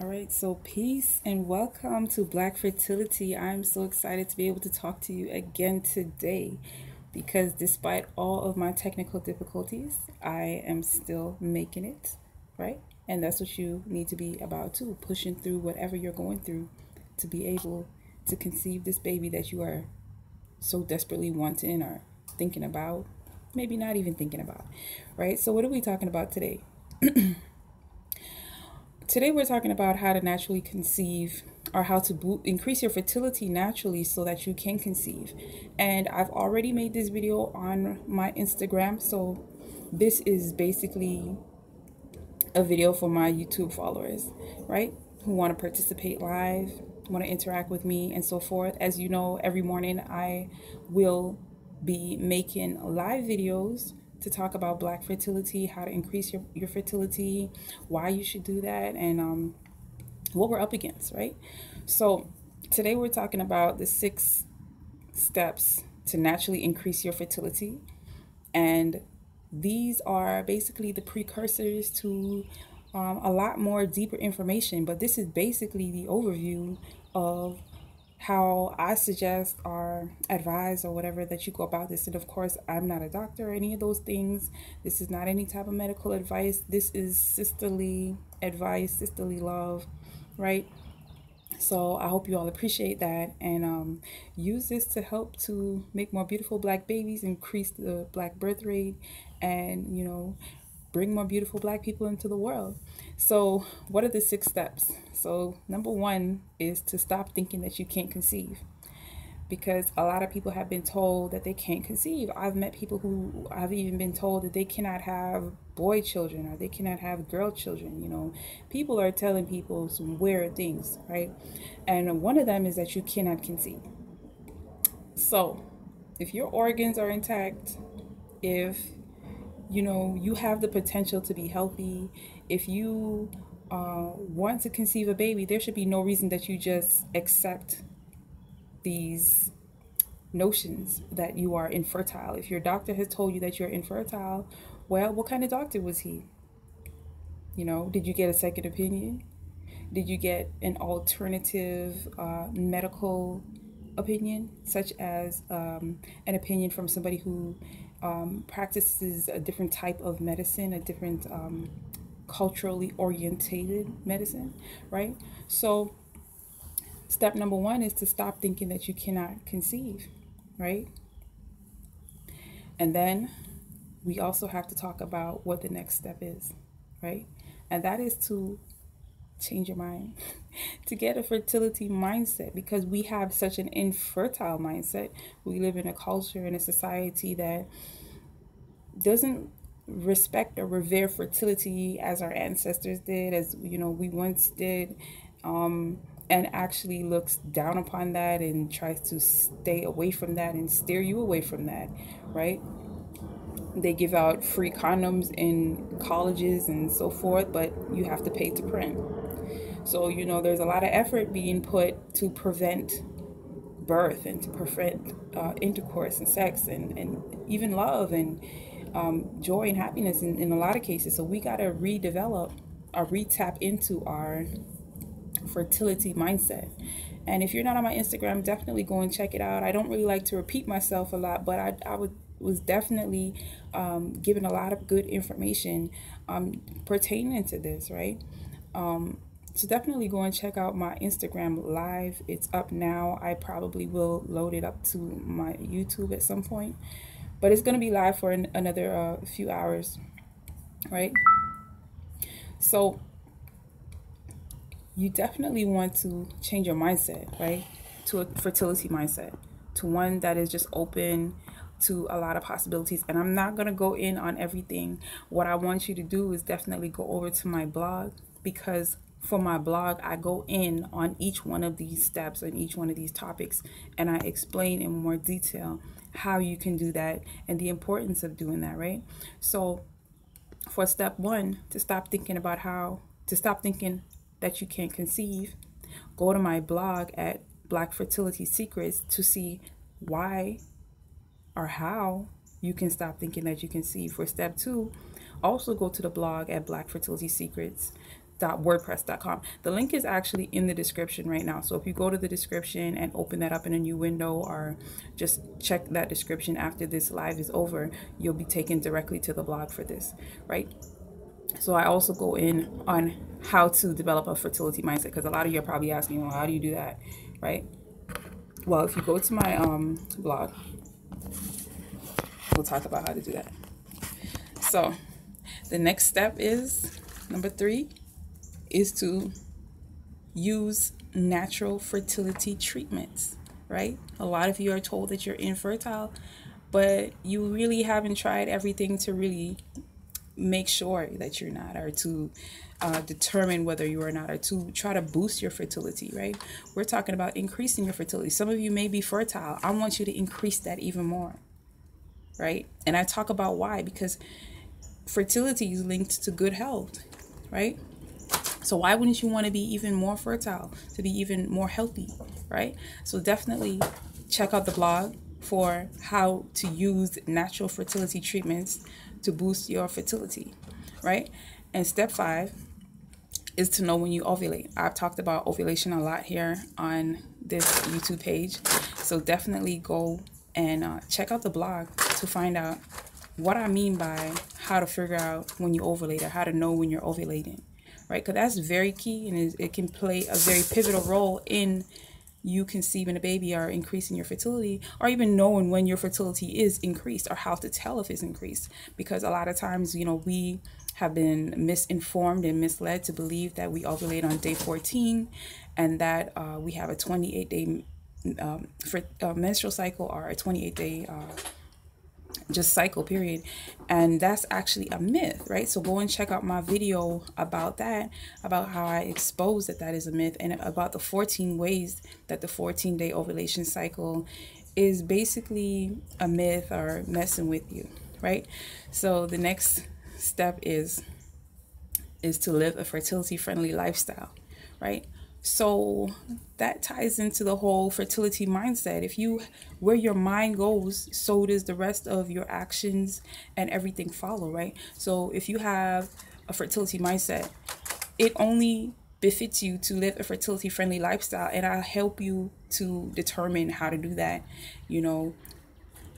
All right, so peace and welcome to Black Fertility. I'm so excited to be able to talk to you again today because despite all of my technical difficulties, I am still making it, right? And that's what you need to be about too, pushing through whatever you're going through to be able to conceive this baby that you are so desperately wanting or thinking about, maybe not even thinking about, right? So, what are we talking about today? Today we're talking about how to naturally conceive or how to increase your fertility naturally so that you can conceive. And I've already made this video on my Instagram, so this is basically a video for my YouTube followers, right? Who want to participate live, want to interact with me and so forth. As you know, every morning I will be making live videos to talk about Black fertility, how to increase your fertility, why you should do that, and what we're up against, right? So today we're talking about the 6 steps to naturally increase your fertility. And these are basically the precursors to a lot more deeper information, but this is basically the overview of how I suggest or advise or whatever that you go about this. And of course, I'm not a doctor or any of those things. This is not any type of medical advice. This is sisterly advice, sisterly love, right? So I hope you all appreciate that and use this to help to make more beautiful Black babies, increase the Black birth rate, and bring more beautiful Black people into the world. So what are the 6 steps? So number 1 is to stop thinking that you can't conceive, because a lot of people have been told that they can't conceive. I've met people who have even been told that they cannot have boy children or they cannot have girl children. People are telling people some weird things, right? And one of them is that you cannot conceive. So if your organs are intact, if you have the potential to be healthy, if you want to conceive a baby, there should be no reason that you just accept these notions that you are infertile. If your doctor has told you that you're infertile, well, what kind of doctor was he? Did you get a second opinion? Did you get an alternative medical opinion, such as an opinion from somebody who practices a different type of medicine, a different culturally orientated medicine, right? So step number 1 is to stop thinking that you cannot conceive, right? And then we also have to talk about what the next step is, right? And that is to change your mind, to get a fertility mindset, because we have such an infertile mindset. We live in a culture and a society that doesn't respect or revere fertility as our ancestors did, as we once did, and actually looks down upon that and tries to stay away from that and steer you away from that, right? They give out free condoms in colleges and so forth, but you have to pay to print. So, there's a lot of effort being put to prevent birth and to prevent intercourse and sex and even love and joy and happiness in a lot of cases. So we got to redevelop or retap into our fertility mindset. And if you're not on my Instagram, definitely go and check it out. I don't really like to repeat myself a lot, but I was definitely given a lot of good information pertaining to this, right? So definitely go and check out my Instagram live. It's up now. I probably will load it up to my YouTube at some point, but it's going to be live for another few hours, right? So you definitely want to change your mindset, right? To a fertility mindset, to one that is just open to a lot of possibilities. And I'm not going to go in on everything. What I want you to do is definitely go over to my blog, because for my blog, I go in on each one of these steps and each one of these topics, and I explain in more detail how you can do that and the importance of doing that, right? So for step 1, to stop thinking that you can't conceive, go to my blog at Black Fertility Secrets to see why or how you can stop thinking that you conceive. For step 2, also go to the blog at Black Fertility Secrets .wordpress.com. The link is actually in the description right now. So if you go to the description and open that up in a new window, or just check that description after this live is over, you'll be taken directly to the blog for this, right? So I also go in on how to develop a fertility mindset, because a lot of you are probably asking, well, how do you do that, right? Well, if you go to my blog, we'll talk about how to do that. So the next step is, number 3, is to use natural fertility treatments, right? A lot of you are told that you're infertile, but you really haven't tried everything to really make sure that you're not, or to determine whether you are not, or to try to boost your fertility, right? We're talking about increasing your fertility. Some of you may be fertile. I want you to increase that even more, right? And I talk about why, because fertility is linked to good health, right? So why wouldn't you want to be even more fertile, to be even more healthy, right? So definitely check out the blog for how to use natural fertility treatments to boost your fertility, right? And step 5 is to know when you ovulate. I've talked about ovulation a lot here on this YouTube page. So definitely go and check out the blog to find out what I mean by how to figure out when you ovulate, or how to know when you're ovulating, right? Because that's very key, and it can play a very pivotal role in you conceiving a baby, or increasing your fertility, or even knowing when your fertility is increased, or how to tell if it's increased. Because a lot of times, you know, we have been misinformed and misled to believe that we ovulate on day 14, and that we have a 28-day menstrual cycle, or a 28-day just cycle period. And that's actually a myth, right? So go and check out my video about that, about how I expose that that is a myth, and about the 14 ways that the 14-day ovulation cycle is basically a myth, or messing with you, right? So the next step is to live a fertility friendly lifestyle, right? So that ties into the whole fertility mindset. If you, where your mind goes, so does the rest of your actions, and everything follow, right? So if you have a fertility mindset, it only befits you to live a fertility friendly lifestyle. And I'll help you to determine how to do that, you know,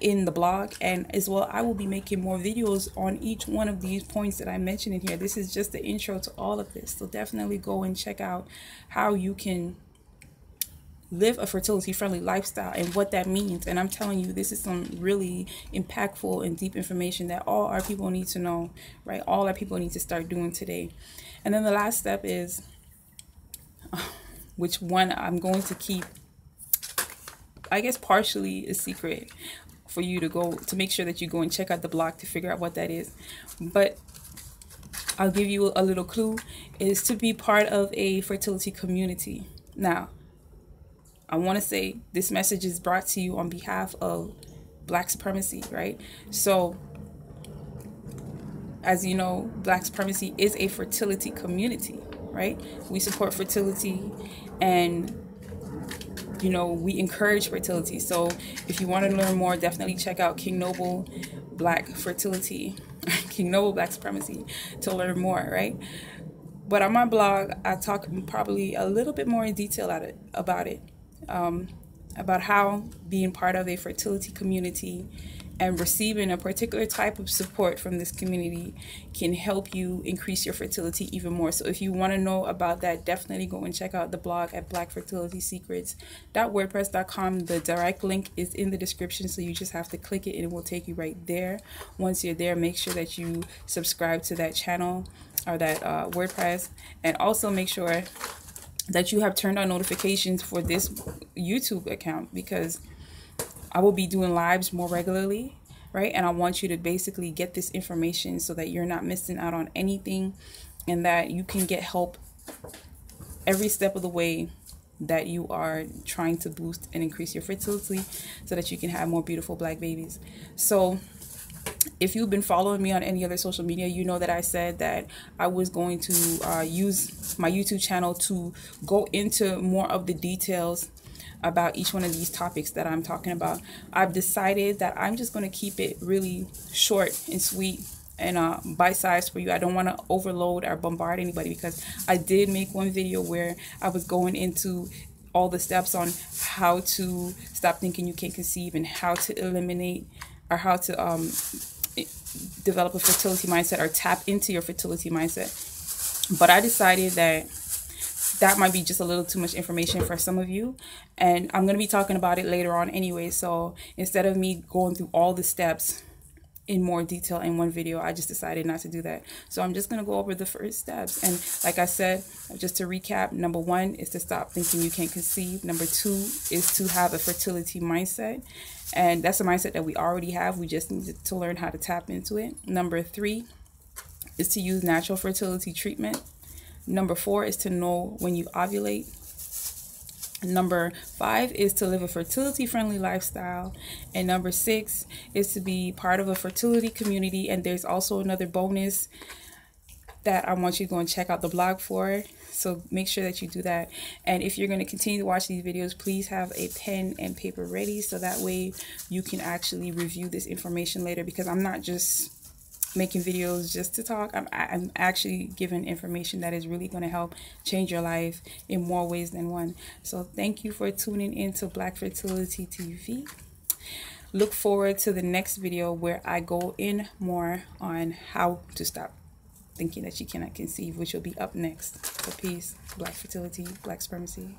in the blog. And as well, I will be making more videos on each one of these points that I mentioned in here. This is just the intro to all of this. So definitely go and check out how you can live a fertility friendly lifestyle and what that means. And I'm telling you, this is some really impactful and deep information that all our people need to know, right? All our people need to start doing today. And then the last step is, which one I'm going to keep, I guess, partially a secret for you to go, to make sure that you go and check out the blog to figure out what that is. But I'll give you a little clue, is to be part of a fertility community. Now, I want to say this message is brought to you on behalf of Black supremacy, right? So, as you know, Black supremacy is a fertility community, right? We support fertility, and you know, we encourage fertility. So if you want to learn more, definitely check out King Noble Black Fertility, King Noble Black Supremacy, to learn more, right? But on my blog, I talk probably a little bit more in detail about how being part of a fertility community and receiving a particular type of support from this community can help you increase your fertility even more. So if you want to know about that, definitely go and check out the blog at BlackFertilitySecrets.wordpress.com. The direct link is in the description, so you just have to click it and it will take you right there. Once you're there, make sure that you subscribe to that channel, or that WordPress, and also make sure that you have turned on notifications for this YouTube account, because I will be doing lives more regularly, right? And I want you to basically get this information so that you're not missing out on anything, and that you can get help every step of the way that you are trying to boost and increase your fertility, so that you can have more beautiful Black babies. So if you've been following me on any other social media, you know that I said that I was going to use my YouTube channel to go into more of the details about each one of these topics that I'm talking about. I've decided that I'm just going to keep it really short and sweet and bite-sized for you. I don't want to overload or bombard anybody, because I did make one video where I was going into all the steps on how to stop thinking you can't conceive, and how to eliminate, or how to develop a fertility mindset, or tap into your fertility mindset. But I decided that that might be just a little too much information for some of you, and I'm going to be talking about it later on anyway. So instead of me going through all the steps in more detail in one video, I just decided not to do that. So I'm just going to go over the first steps. And like I said, just to recap, number 1 is to stop thinking you can't conceive. Number 2 is to have a fertility mindset. And that's a mindset that we already have. We just need to learn how to tap into it. Number 3 is to use natural fertility treatment. Number 4 is to know when you ovulate. Number 5 is to live a fertility-friendly lifestyle. And number 6 is to be part of a fertility community. And there's also another bonus that I want you to go and check out the blog for. So make sure that you do that. And if you're going to continue to watch these videos, please have a pen and paper ready, so that way you can actually review this information later, because I'm not just making videos just to talk. I'm actually giving information that is really going to help change your life in more ways than one. So thank you for tuning in to Black Fertility TV. Look forward to the next video where I go in more on how to stop thinking that you cannot conceive, which will be up next. So peace, Black Fertility, Black Spermacy.